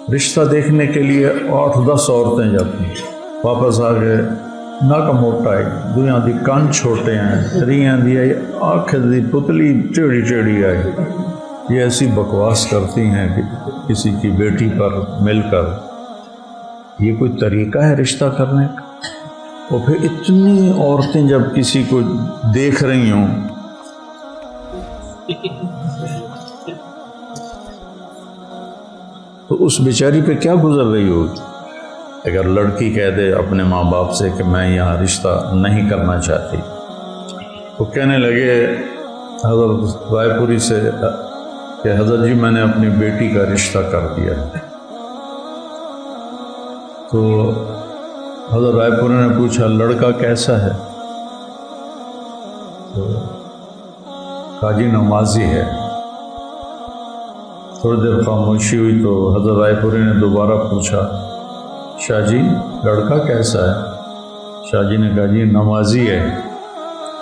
رشتہ دیکھنے کے لیے 8-10 عورتیں جاتی ہیں، واپس آ گئے ناک موٹا ہے، دویاں دی کان چھوٹے ہیں، تریاں دی آنکھ دی پتلی ٹیڑھی ٹیڑھی آئی، یہ ایسی بکواس کرتی ہیں کہ کسی کی بیٹی پر مل کر، یہ کوئی طریقہ ہے رشتہ کرنے کا؟ اور پھر اتنی عورتیں جب کسی کو دیکھ رہی ہوں تو اس بیچاری پہ کیا گزر رہی ہوگی؟ اگر لڑکی کہہ دے اپنے ماں باپ سے کہ میں یہاں رشتہ نہیں کرنا چاہتی، تو کہنے لگے حضرت رائے پوری سے کہ حضرت جی میں نے اپنی بیٹی کا رشتہ کر دیا۔ تو حضرت رائے پوری نے پوچھا لڑکا کیسا ہے؟ تو کہا جی نمازی ہے۔ تھوڑی دیر خاموشی ہوئی تو حضرت رائے پوری نے دوبارہ پوچھا شاہ جی لڑکا کیسا ہے؟ شاہ جی نے کہا جی نمازی ہے۔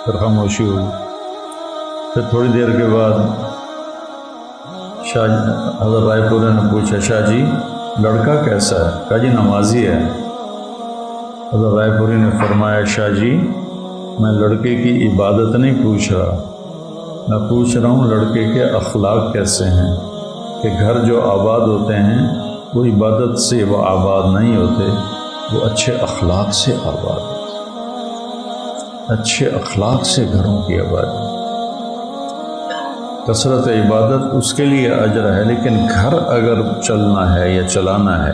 پھر خاموشی ہوئی۔ پھر تھوڑی دیر کے بعد حضرت رائے پوری نے پوچھا شاہ جی لڑکا کیسا ہے؟ کہا جی نمازی ہے۔ حضرت رائے پوری نے فرمایا شاہ جی میں لڑکے کی عبادت نہیں پوچھ رہا، میں پوچھ رہا ہوں لڑکے کے اخلاق کیسے ہیں، کہ گھر جو آباد ہوتے ہیں وہ عبادت سے وہ آباد نہیں ہوتے، وہ اچھے اخلاق سے آباد ہوتے، اچھے اخلاق سے گھروں کی آبادی۔ کثرت عبادت اس کے لیے اجر ہے، لیکن گھر اگر چلنا ہے یا چلانا ہے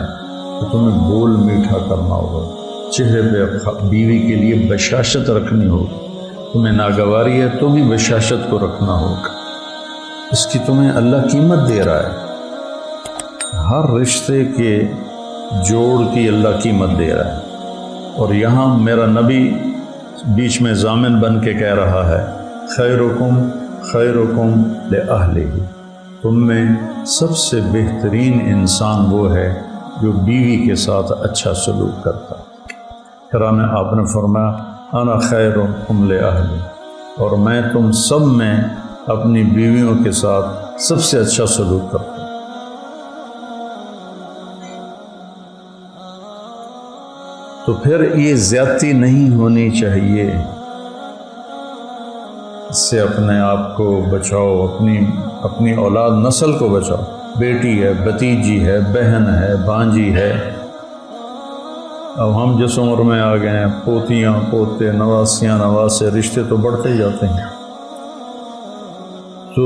تو تمہیں بول میٹھا کرنا ہوگا، چہرے پہ بیوی کے لیے بشاشت رکھنی ہوگی، تمہیں ناگواری ہے تو بھی بشاشت کو رکھنا ہوگا، اس کی تمہیں اللہ قیمت دے رہا ہے، ہر رشتے کے جوڑ کی اللہ قیمت دے رہا ہے۔ اور یہاں میرا نبی بیچ میں ضامن بن کے کہہ رہا ہے خیرکم خیرکم لأہلہ، تم میں سب سے بہترین انسان وہ ہے جو بیوی کے ساتھ اچھا سلوک کرتا ہے۔ پھر آپ نے فرمایا انا خیرکم لأہلہ، اور میں تم سب میں اپنی بیویوں کے ساتھ سب سے اچھا سلوک کرتا ہوں۔ تو پھر یہ زیادتی نہیں ہونی چاہیے، اس سے اپنے آپ کو بچاؤ، اپنی اولاد نسل کو بچاؤ، بیٹی ہے، بھتیجی ہے، بہن ہے، بھانجی ہے۔ اب ہم جس عمر میں آ گئے ہیں، پوتیاں پوتے نواسیاں نواسے، رشتے تو بڑھتے جاتے ہیں۔ تو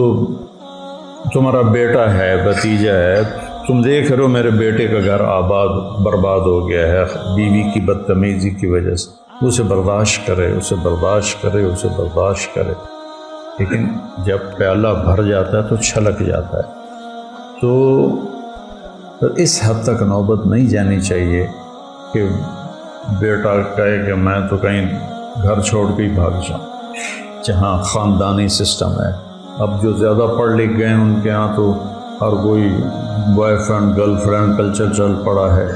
تمہارا بیٹا ہے، بھتیجا ہے، تم دیکھ رہے ہو میرے بیٹے کا گھر آباد برباد ہو گیا ہے بیوی کی بدتمیزی کی وجہ سے، اسے برداشت کرے، اسے برداشت کرے، اسے برداشت کرے، لیکن جب پیالہ بھر جاتا ہے تو چھلک جاتا ہے۔ تو اس حد تک نوبت نہیں جانی چاہیے کہ بیٹا کہے کہ میں تو کہیں گھر چھوڑ کے ہی بھاگ جاؤں، جہاں خاندانی سسٹم ہے۔ اب جو زیادہ پڑھ لکھ گئے ہیں ان کے ہاں تو ہر کوئی boy friend girl friend culture چل پڑا ہے،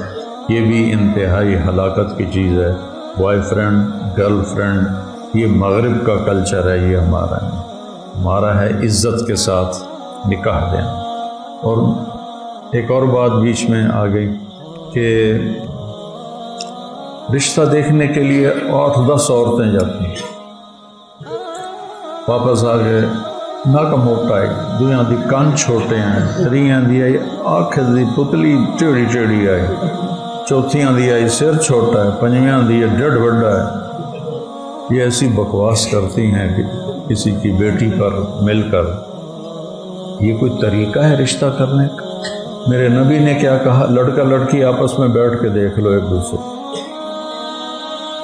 یہ بھی انتہائی ہلاکت کی چیز ہے۔ بوائے فرینڈ گرل فرینڈ یہ مغرب کا کلچر ہے، یہ ہمارا نہیں، ہمارا ہے عزت کے ساتھ نکاح دینا۔ اور ایک اور بات بیچ میں آ گئی کہ رشتہ دیکھنے کے لیے 8-10 عورتیں جاتی ہیں، واپس آ گئے ناک موٹا ہے، دویاں دی کان چھوٹے ہیں، تریاں دی آنکھ دی پتلی ٹیڑھی ٹیڑھی آئی، چوتھیاں دی آئی سر چھوٹا ہے، پنجویاں دی ڈیڑھ بڑا ہے، یہ ایسی بکواس کرتی ہیں کہ کسی کی بیٹی پر مل کر، یہ کوئی طریقہ ہے رشتہ کرنے کا؟ میرے نبی نے کیا کہا؟ لڑکا لڑکی آپس میں بیٹھ کے دیکھ لو ایک دوسرے،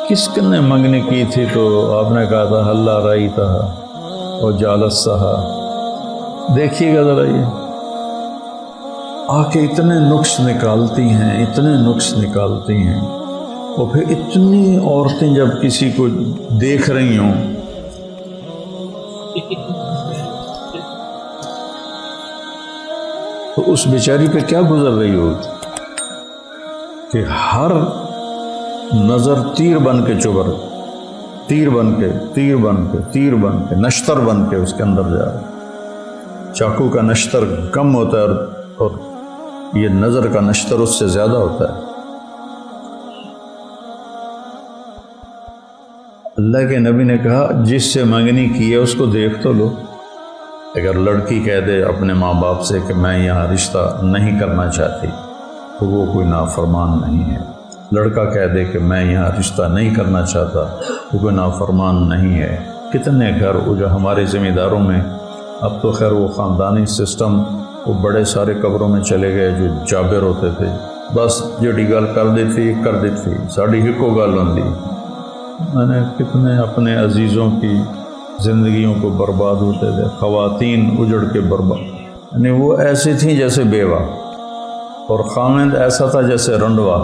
کس نے منگنی کی تھی تو آپ نے کہا تھا اللہ رائی تھا اور جالسہا، دیکھیے گا ذرا یہ آ کے اتنے نقص نکالتی ہیں، اتنے نقص نکالتی ہیں، اور پھر اتنی عورتیں جب کسی کو دیکھ رہی ہوں تو اس بیچاری پہ کیا گزر رہی ہوگی کہ ہر نظر تیر بن کے چبر، تیر بن کے تیر بن کے تیر بن کے نشتر بن کے اس کے اندر جا رہا ہے۔ چاقو کا نشتر کم ہوتا ہے اور یہ نظر کا نشتر اس سے زیادہ ہوتا ہے۔ اللہ کے نبی نے کہا جس سے منگنی کی ہے اس کو دیکھ تو لو۔ اگر لڑکی کہہ دے اپنے ماں باپ سے کہ میں یہاں رشتہ نہیں کرنا چاہتی تو وہ کوئی نافرمان نہیں ہے، لڑکا کہہ دے کہ میں یہاں رشتہ نہیں کرنا چاہتا وہ کوئی نافرمان نہیں ہے۔ کتنے گھر وہ جو ہمارے ذمہ داروں میں، اب تو خیر وہ خاندانی سسٹم وہ بڑے سارے قبروں میں چلے گئے، جو جابر ہوتے تھے بس جڑی گل کر دیتی ساڑی ہکو گل ہوندی۔ میں نے کتنے اپنے عزیزوں کی زندگیوں کو برباد ہوتے تھے، خواتین اجڑ کے برباد، یعنی وہ ایسی تھیں جیسے بیوہ، اور خامند ایسا تھا جیسے رنڈوا۔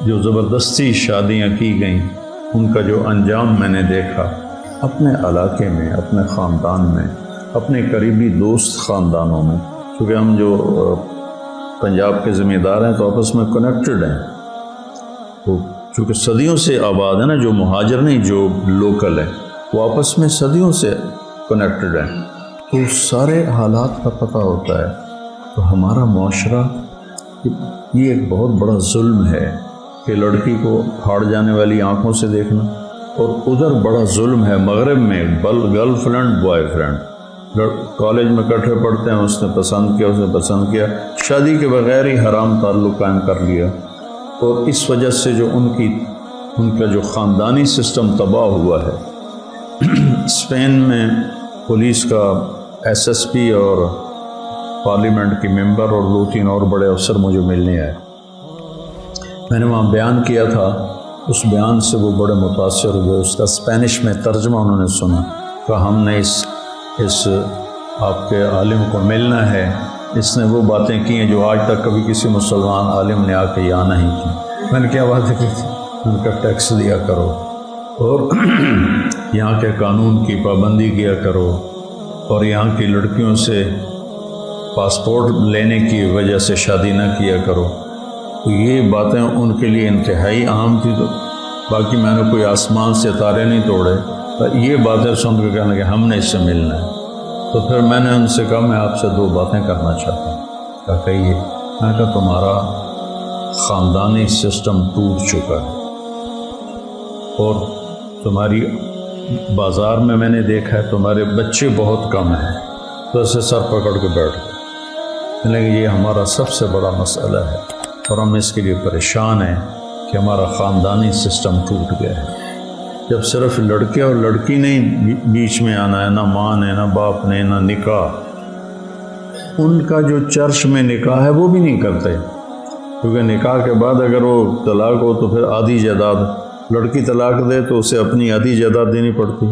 جو زبردستی شادیاں کی گئیں ان کا جو انجام میں نے دیکھا اپنے علاقے میں، اپنے خاندان میں، اپنے قریبی دوست خاندانوں میں، کیونکہ ہم جو پنجاب کے ذمہ دار ہیں تو آپس میں کنیکٹڈ ہیں، وہ چونکہ صدیوں سے آباد ہے نا، جو مہاجر نہیں جو لوکل ہیں وہ آپس میں صدیوں سے کنیکٹڈ ہیں، تو سارے حالات کا پتہ ہوتا ہے۔ تو ہمارا معاشرہ یہ ایک بہت بڑا ظلم ہے کہ لڑکی کو پھاڑ جانے والی آنکھوں سے دیکھنا، اور ادھر بڑا ظلم ہے مغرب میں girl friend boy friend, college میں اکٹھے پڑھتے ہیں، اس نے پسند کیا، اس نے پسند کیا، شادی کے بغیر ہی حرام تعلق قائم کر لیا، اور اس وجہ سے جو ان کا جو خاندانی سسٹم تباہ ہوا ہے۔ اسپین میں پولیس کا ایس ایس پی اور پارلیمنٹ کی ممبر اور 2-3 اور بڑے افسر مجھے ملنے آئے، میں نے وہاں بیان کیا تھا، اس بیان سے وہ بڑے متاثر ہوئے، اس کا اسپینش میں ترجمہ انہوں نے سنا، کہ ہم نے اس آپ کے عالم کو ملنا ہے، اس نے وہ باتیں کی ہیں جو آج تک کبھی کسی مسلمان عالم نے آ کے یہاں نہیں کی۔ میں نے کیا باتیں کی تھی؟ ان کا ٹیکس دیا کرو، اور یہاں کے قانون کی پابندی کیا کرو، اور یہاں کی لڑکیوں سے پاسپورٹ لینے کی وجہ سے شادی نہ کیا کرو۔ تو یہ باتیں ان کے لیے انتہائی اہم تھی، تو باقی میں نے کوئی آسمان سے تارے نہیں توڑے، یہ باتیں سن کے کہنے کہ ہم نے اس سے ملنا ہے۔ تو پھر میں نے ان سے کہا میں آپ سے 2 باتیں کرنا چاہتا ہوں۔ کہا کہیے؟ میں نے کہا تمہارا خاندانی سسٹم ٹوٹ چکا ہے، اور تمہاری بازار میں نے دیکھا ہے تمہارے بچے بہت کم ہیں، تو ایسے سر پکڑ کے بیٹھ گئے۔ لیکن یہ ہمارا سب سے بڑا مسئلہ ہے، اور ہم اس کے لیے پریشان ہیں کہ ہمارا خاندانی سسٹم ٹوٹ گیا ہے۔ جب صرف لڑکے اور لڑکی نہیں بیچ میں آنا ہے، نہ ماں نے، نہ باپ نے، نہ نکاح، ان کا جو چرچ میں نکاح ہے وہ بھی نہیں کرتے، کیونکہ نکاح کے بعد اگر وہ طلاق ہو تو پھر آدھی جائیداد، لڑکی طلاق دے تو اسے اپنی آدھی جائیداد دینی پڑتی،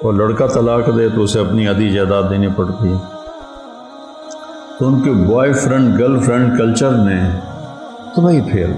اور لڑکا طلاق دے تو اسے اپنی آدھی جائیداد دینی پڑتی ہے۔ تو ان کے boy friend girl friend culture نے تو وہی پھیل